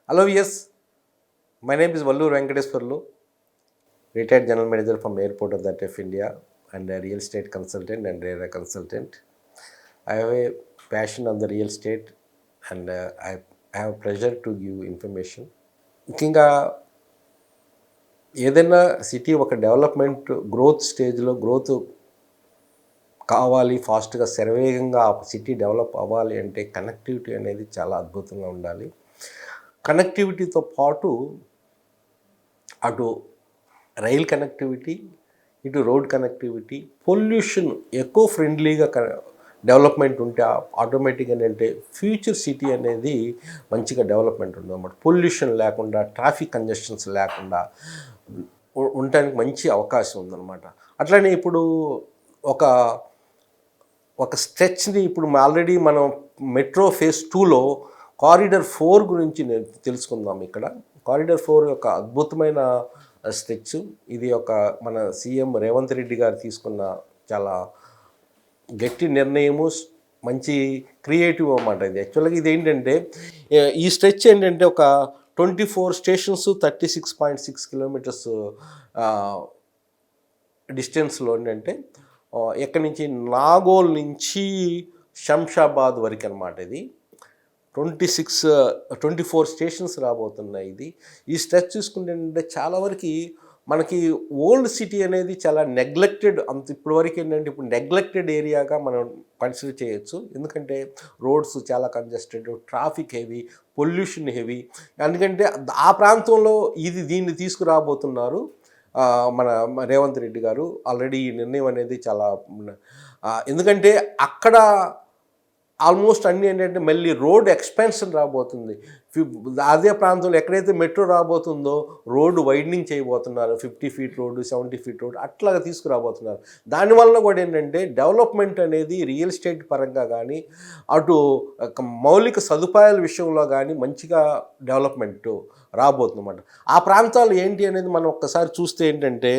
Hello, yes. My name is Vallur Venkateswarlu, retired general manager from Airport Authority of India and a real estate consultant and RERA consultant. I have a passion on the real estate and I have pleasure to give information. ముఖ్యంగా ఏదైనా city ఒక development growth స్టేజ్లో growth కావాలి, ఫాస్ట్గా శరవేగంగా ఆ city develop అవ్వాలి అంటే కనెక్టివిటీ అనేది చాలా అద్భుతంగా ఉండాలి. కనెక్టివిటీతో పాటు అటు రైల్ కనెక్టివిటీ, ఇటు రోడ్ కనెక్టివిటీ, పొల్యూషన్ ఎకో ఫ్రెండ్లీగా డెవలప్మెంట్ ఉంటే ఆటోమేటిక్గా ఏంటంటే ఫ్యూచర్ సిటీ అనేది మంచిగా డెవలప్మెంట్ ఉంటుంది అన్నమాట. పొల్యూషన్ లేకుండా, ట్రాఫిక్ కంజెషన్స్ లేకుండా ఉండటానికి మంచి అవకాశం ఉందన్నమాట. అట్లనే ఇప్పుడు ఒక స్ట్రెచ్ని ఇప్పుడు ఆల్రెడీ మనం మెట్రో ఫేజ్ 2లో కారిడార్ 4 గురించి తెలుసుకుందాం. ఇక్కడ కారిడార్ 4 యొక్క అద్భుతమైన స్ట్రెచ్ ఇది. మన సీఎం రేవంత్ రెడ్డి గారు తీసుకున్న చాలా గట్టి నిర్ణయము, మంచి క్రియేటివ్ అన్నమాట. ఇది యాక్చువల్గా ఇది ఏంటంటే ఈ స్ట్రెచ్ ఏంటంటే ఒక 24 స్టేషన్స్ 36.6 కిలోమీటర్స్ డిస్టెన్స్లో ఏంటంటే ఎక్కడి నుంచి నాగోల్ నుంచి శంషాబాద్ వరకు అనమాట. ఇది 24 స్టేషన్స్ రాబోతున్నాయి. ఈ స్ట్రెచ్ చూసుకుంటే ఏంటంటే చాలా వరకు మనకి ఓల్డ్ సిటీ అనేది చాలా నెగ్లెక్టెడ్, ఇప్పటివరకు ఏంటంటే ఇప్పుడు నెగ్లెక్టెడ్ ఏరియాగా మనం కన్సిడర్ చేయొచ్చు. ఎందుకంటే రోడ్స్ చాలా congested, traffic heavy, pollution heavy. ఎందుకంటే ఆ ప్రాంతంలో దీన్ని తీసుకురాబోతున్నారు మన రేవంత్ రెడ్డి గారు. ఆల్రెడీ ఈ నిర్ణయం అనేది చాలా ఎందుకంటే అక్కడ ఆల్మోస్ట్ అన్నీ ఏంటంటే మళ్ళీ రోడ్ ఎక్స్పెన్షన్ రాబోతుంది. అదే ప్రాంతంలో ఎక్కడైతే మెట్రో రాబోతుందో రోడ్డు వైడనింగ్ చేయబోతున్నారు. 50 ఫీట్ రోడ్డు, 70 ఫీట్ రోడ్డు అట్లాగా తీసుకురాబోతున్నారు. దానివల్ల కూడా ఏంటంటే డెవలప్మెంట్ అనేది రియల్ ఎస్టేట్ పరంగా కానీ, అటు మౌలిక సదుపాయాల విషయంలో కానీ మంచిగా డెవలప్మెంట్ రాబోతుందన్నమాట. ఆ ప్రాంతాలు ఏంటి అనేది మనం ఒక్కసారి చూస్తే ఏంటంటే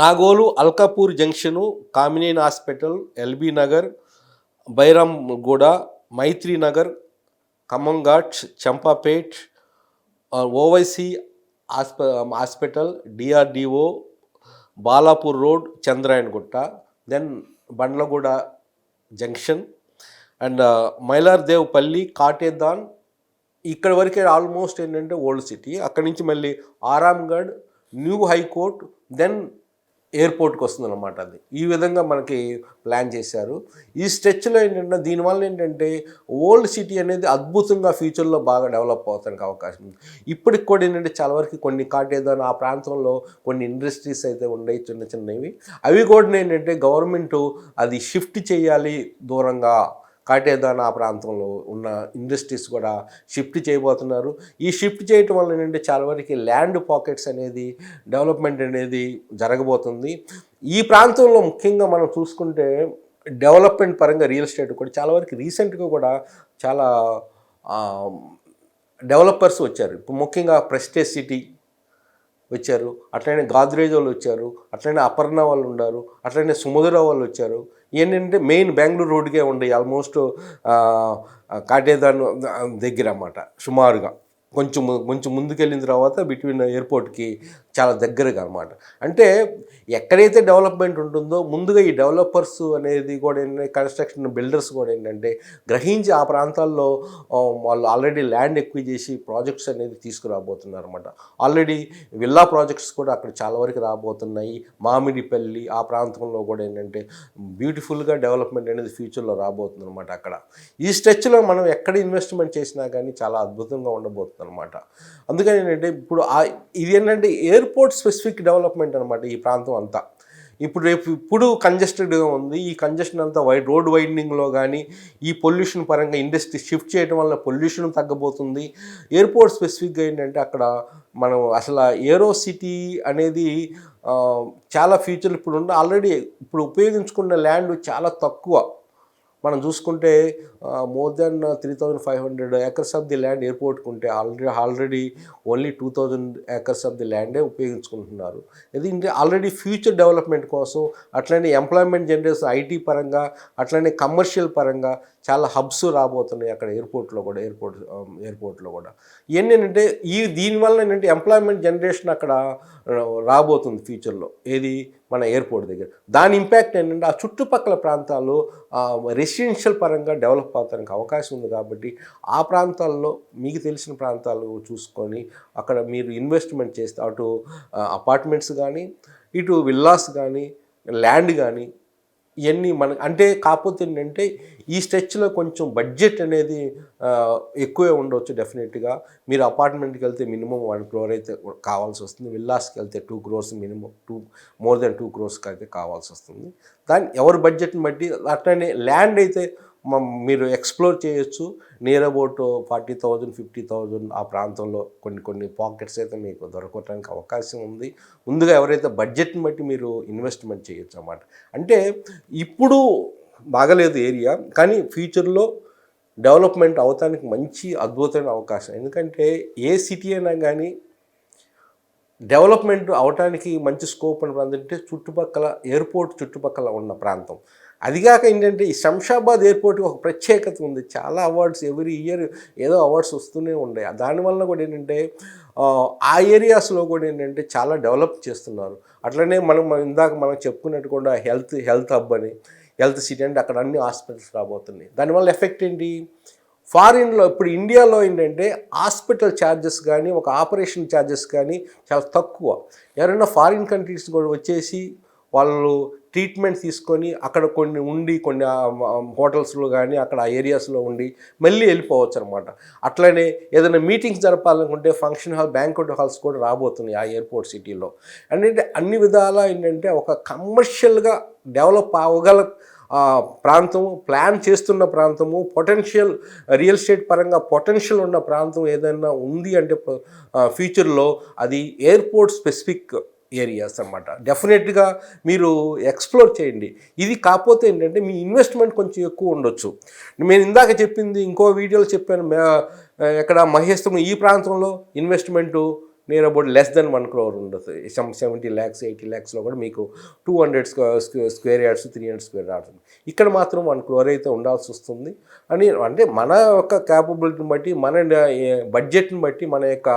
Nagole, Alkapur junction, Kamineni hospital, LB Nagar, Bairamguda, Maitri Nagar, Khammam Ghat, Champapet, Owaisi hospital, DRDO, Balapur road, Chandrayangutta, then Bandlaguda junction and Mailardevpally, Katedan. ఇక్కడ వరకే ఆల్మోస్ట్ ఏంటంటే ఓల్డ్ సిటీ. అక్కడి నుంచి మళ్ళీ ఆరాంగఢ్, న్యూ హైకోర్ట్, దెన్ ఎయిర్పోర్ట్కి వస్తుందన్నమాట. అది ఈ విధంగా మనకి ప్లాన్ చేశారు. ఈ స్ట్రెచ్లో ఏంటంటే దీనివల్ల ఏంటంటే ఓల్డ్ సిటీ అనేది అద్భుతంగా ఫ్యూచర్లో బాగా డెవలప్ అవడానికి అవకాశం ఉంది. ఇప్పటికి కూడా ఏంటంటే చాలా వరకు కొన్ని కాటేదాన్ ఆ ప్రాంతంలో కొన్ని ఇండస్ట్రీస్ అయితే ఉన్నాయి, చిన్న చిన్నవి. అవి కూడా ఏంటంటే గవర్నమెంట్ అది షిఫ్ట్ చేయాలి దూరంగా. కాటేదాన్ ఆ ప్రాంతంలో ఉన్న ఇండస్ట్రీస్ కూడా షిఫ్ట్ చేయబోతున్నారు. ఈ షిఫ్ట్ చేయటం వల్ల ఏంటంటే చాలా వరకు ల్యాండ్ పాకెట్స్ అనేది డెవలప్మెంట్ అనేది జరగబోతుంది. ఈ ప్రాంతంలో ముఖ్యంగా మనం చూసుకుంటే డెవలప్మెంట్ పరంగా రియల్ ఎస్టేట్ కూడా చాలా వరకు రీసెంట్గా కూడా చాలా డెవలపర్స్ వచ్చారు. ఇప్పుడు ముఖ్యంగా ప్రెస్టేజ్ సిటీ వచ్చారు, అట్లనే గాద్రేజ్ వాళ్ళు వచ్చారు, అట్లనే అపర్ణ వాళ్ళు ఉన్నారు, అట్లనే సుమధుర వాళ్ళు వచ్చారు. ఏంటంటే మెయిన్ బెంగళూరు రోడ్డుకే ఉండే ఆల్మోస్ట్ కాటేదాన్ దగ్గర అన్నమాట. సుమారుగా కొంచెం ముందుకెళ్ళిన తర్వాత బిట్వీన్ ఎయిర్పోర్ట్కి చాలా దగ్గరగా అనమాట. అంటే ఎక్కడైతే డెవలప్మెంట్ ఉంటుందో ముందుగా ఈ డెవలపర్స్ అనేది కూడా ఏంటంటే కన్స్ట్రక్షన్ బిల్డర్స్ కూడా ఏంటంటే గ్రహించి ఆ ప్రాంతాల్లో వాళ్ళు ఆల్రెడీ ల్యాండ్ ఎక్కువ చేసి ప్రాజెక్ట్స్ అనేది తీసుకురాబోతున్నారు అనమాట. ఆల్రెడీ విల్లా ప్రాజెక్ట్స్ కూడా అక్కడ చాలా వరకు రాబోతున్నాయి. మామిడిపల్లి ఆ ప్రాంతంలో కూడా ఏంటంటే బ్యూటిఫుల్గా డెవలప్మెంట్ అనేది ఫ్యూచర్లో రాబోతుంది అనమాట. అక్కడ ఈ స్ట్రెచ్లో మనం ఎక్కడ ఇన్వెస్ట్మెంట్ చేసినా కానీ చాలా అద్భుతంగా ఉండబోతుంది అనమాట. అందుకని ఏంటంటే ఇది ఏంటంటే ఎయిర్పోర్ట్ స్పెసిఫిక్ డెవలప్మెంట్ అనమాట. ఈ ప్రాంతం అంతా ఇప్పుడు కంజెస్టెడ్గా ఉంది. ఈ కంజెషన్ అంతా రోడ్ వైడనింగ్లో కానీ ఈ పొల్యూషన్ పరంగా ఇండస్ట్రీ షిఫ్ట్ చేయడం వల్ల పొల్యూషన్ తగ్గబోతుంది. ఎయిర్పోర్ట్ స్పెసిఫిక్గా ఏంటంటే అక్కడ మనం అసలు ఏరో సిటీ అనేది చాలా ఫ్యూచర్లు ఇప్పుడు ఆల్రెడీ ఇప్పుడు ఉపయోగించుకున్న ల్యాండ్ చాలా తక్కువ. మనం చూసుకుంటే more than 3,500 acres of the land ఎయిర్పోర్ట్కి ఉంటే already only 2,000 acres of the ల్యాండే ఉపయోగించుకుంటున్నారు. ఎందుకంటే ఆల్రెడీ ఫ్యూచర్ డెవలప్మెంట్ కోసం, అట్లనే ఎంప్లాయ్మెంట్ జనరేషన్ ఐటీ పరంగా, అట్లనే కమర్షియల్ పరంగా చాలా హబ్స్ రాబోతున్నాయి అక్కడ ఎయిర్పోర్ట్లో కూడా. ఇవన్నీ ఏంటంటే దీనివల్ల ఏంటంటే ఎంప్లాయ్మెంట్ జనరేషన్ అక్కడ రాబోతుంది ఫ్యూచర్లో, ఏది మన ఎయిర్పోర్ట్ దగ్గర. దాని ఇంపాక్ట్ ఏంటంటే ఆ చుట్టుపక్కల ప్రాంతాల్లో రెసిడెన్షియల్ పరంగా డెవలప్ అవడానికి అవకాశం ఉంది. కాబట్టి ఆ ప్రాంతాల్లో మీకు తెలిసిన ప్రాంతాలు చూసుకొని అక్కడ మీరు ఇన్వెస్ట్మెంట్ చేస్తే, అటు అపార్ట్మెంట్స్ కానీ, ఇటు విల్లాస్ కానీ, ల్యాండ్ కానీ, ఇవన్నీ అంటే కాకపోతే ఏంటంటే ఈ స్ట్రెచ్లో కొంచెం బడ్జెట్ అనేది ఎక్కువే ఉండవచ్చు. డెఫినెట్గా మీరు అపార్ట్మెంట్కి వెళ్తే మినిమం 1 crore అయితే కావాల్సి వస్తుంది. విల్లాస్కి వెళ్తే 2 crores minimum, more than 2 crores అయితే కావాల్సి వస్తుంది. దాన్ని ఎవరి బడ్జెట్ని బట్టి. అట్లనే ల్యాండ్ అయితే మీరు ఎక్స్ప్లోర్ చేయొచ్చు. నియర్ అబౌట్ 40,000 50,000 ఆ ప్రాంతంలో కొన్ని పాకెట్స్ అయితే మీకు దొరకడానికి అవకాశం ఉంది. ముందుగా ఎవరైతే బడ్జెట్ని బట్టి మీరు ఇన్వెస్ట్మెంట్ చేయొచ్చు అన్నమాట. అంటే ఇప్పుడు బాగలేదు ఏరియా, కానీ ఫ్యూచర్లో డెవలప్మెంట్ అవటానికి మంచి అద్భుతమైన అవకాశం. ఎందుకంటే ఏ సిటీ అయినా కానీ డెవలప్మెంట్ అవటానికి మంచి స్కోప్ అని అంటే చుట్టుపక్కల ఎయిర్పోర్ట్ చుట్టుపక్కల ఉన్న ప్రాంతం. అదిగాక ఏంటంటే ఈ శంషాబాద్ ఎయిర్పోర్ట్కి ఒక ప్రత్యేకత ఉంది. చాలా అవార్డ్స్ ఎవ్రీ ఇయర్ ఏదో అవార్డ్స్ వస్తూనే ఉన్నాయి. దానివల్ల కూడా ఏంటంటే ఆ ఏరియాస్లో కూడా ఏంటంటే చాలా డెవలప్ చేస్తున్నారు. అట్లనే ఇందాక మనం చెప్పుకున్నట్టు కూడా హెల్త్ హబ్ అని, హెల్త్ సిటీ అంటే అక్కడ అన్ని హాస్పిటల్స్ రాబోతున్నాయి. దానివల్ల ఎఫెక్ట్ ఏంటి, ఫారిన్లో ఇప్పుడు ఇండియాలో ఏంటంటే హాస్పిటల్ ఛార్జెస్ కానీ, ఒక ఆపరేషన్ ఛార్జెస్ కానీ చాలా తక్కువ. ఎవరైనా ఫారిన్ కంట్రీస్ కూడా వచ్చేసి వాళ్ళు ట్రీట్మెంట్ తీసుకొని అక్కడ కొన్ని హోటల్స్లో కానీ అక్కడ ఆ ఏరియాస్లో ఉండి మళ్ళీ వెళ్ళిపోవచ్చు అనమాట. అట్లనే ఏదైనా మీటింగ్స్ జరపాలనుకుంటే ఫంక్షన్ హాల్, బ్యాంక్వెట్ హాల్స్ కూడా రాబోతున్నాయి ఆ ఎయిర్పోర్ట్ సిటీలో. అంటే అన్ని విధాలా ఏంటంటే ఒక కమర్షియల్గా డెవలప్ అవ్వగల ప్రాంతము, ప్లాన్ చేస్తున్న ప్రాంతము, పొటెన్షియల్ రియల్ ఎస్టేట్ పరంగా పొటెన్షియల్ ఉన్న ప్రాంతం ఏదైనా ఉంది అంటే ఫ్యూచర్లో అది ఎయిర్పోర్ట్ స్పెసిఫిక్ ఏరియాస్ అన్నమాట. డెఫినెట్గా మీరు ఎక్స్ప్లోర్ చేయండి. ఇది కాకపోతే ఏంటంటే మీ ఇన్వెస్ట్మెంట్ కొంచెం ఎక్కువ ఉండొచ్చు. నేను ఇందాక చెప్పింది ఇంకో వీడియోలో చెప్పాను, ఎక్కడ మహేశ్వరం ఈ ప్రాంతంలో investment near about less than 1 crore ఉండదు. 70 lakhs 80 lakhsలో కూడా మీకు 200 square yards 300 square yards. ఇక్కడ మాత్రం 1 crore అయితే ఉండాల్సి వస్తుంది అని. అంటే మన యొక్క క్యాపబిలిటీని బట్టి, మన బడ్జెట్ని బట్టి, మన యొక్క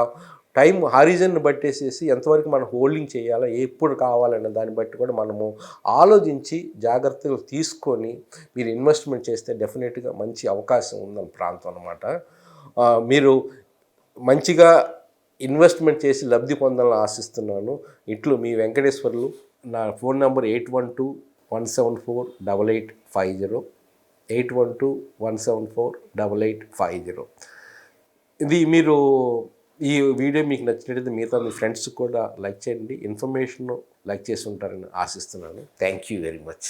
టైం హారిజన్ని బట్టేసేసి ఎంతవరకు మనం హోల్డింగ్ చేయాలా, ఎప్పుడు కావాలన్న దాన్ని బట్టి కూడా మనము ఆలోచించి జాగ్రత్తలు తీసుకొని మీరు ఇన్వెస్ట్మెంట్ చేస్తే డెఫినెట్గా మంచి అవకాశం ఉందని ప్రాంతం అన్నమాట. మీరు మంచిగా ఇన్వెస్ట్మెంట్ చేసి లబ్ధి పొందాలని ఆశిస్తున్నాను. ఇట్లు మీ వెంకటేశ్వర్లు. నా ఫోన్ నెంబర్ 8121748850, 8121748850. ఇది మీరు ఈ వీడియో మీకు నచ్చినట్లయితే మిగతా మీ ఫ్రెండ్స్ కూడా లైక్ చేయండి. ఇన్ఫర్మేషన్ లైక్ చేసి ఉంటారని ఆశిస్తున్నాను. Thank you very much.